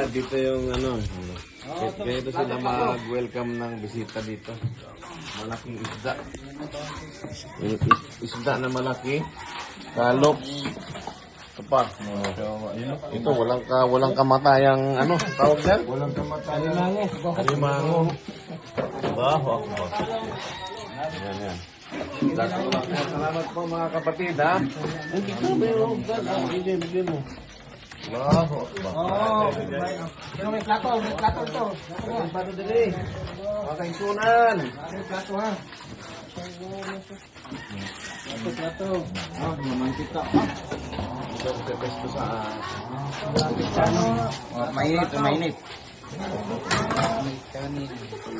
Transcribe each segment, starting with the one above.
Dito yung ano. Ganito sila mag-welcome ng bisita dito. Malaking isda. Isda na malaki. Kalops. Ito pa. Ito walang kamatayang ano, tawag yan? Walang kamatayang alimango. Baho ako ba? Yan. Salamat po mga kapatid ha. Bigyan mo. Baho ako ba? Pero may plato ito. Ang pato dali. Makaisunan. May plato ha. Plato. Mamantika. Ito pesto sa Mainit.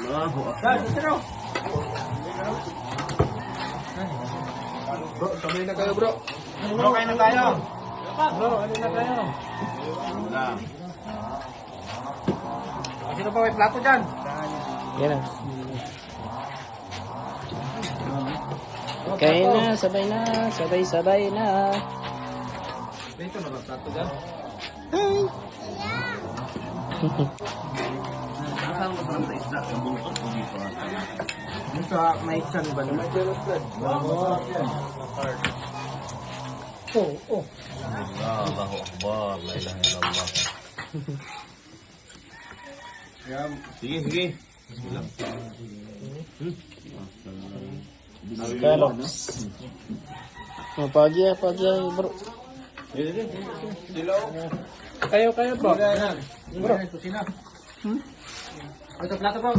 baho ako. Bro, sabay na kayo bro. Bro, kain na tayo. Bro, ano na tayo? Sino pa may plato dyan? Yan na. Kain na, sabay na, sabay na. Dito na ba plato dyan? Saan mo sa isda? Ang buntot ko dito. Sa may chan ba naman? Oh. Allahu Akbar. La ilaha illallah. Sige. Kalops. Pagi bro. Kayo bro. Bro, ito sina. Ito plato bro.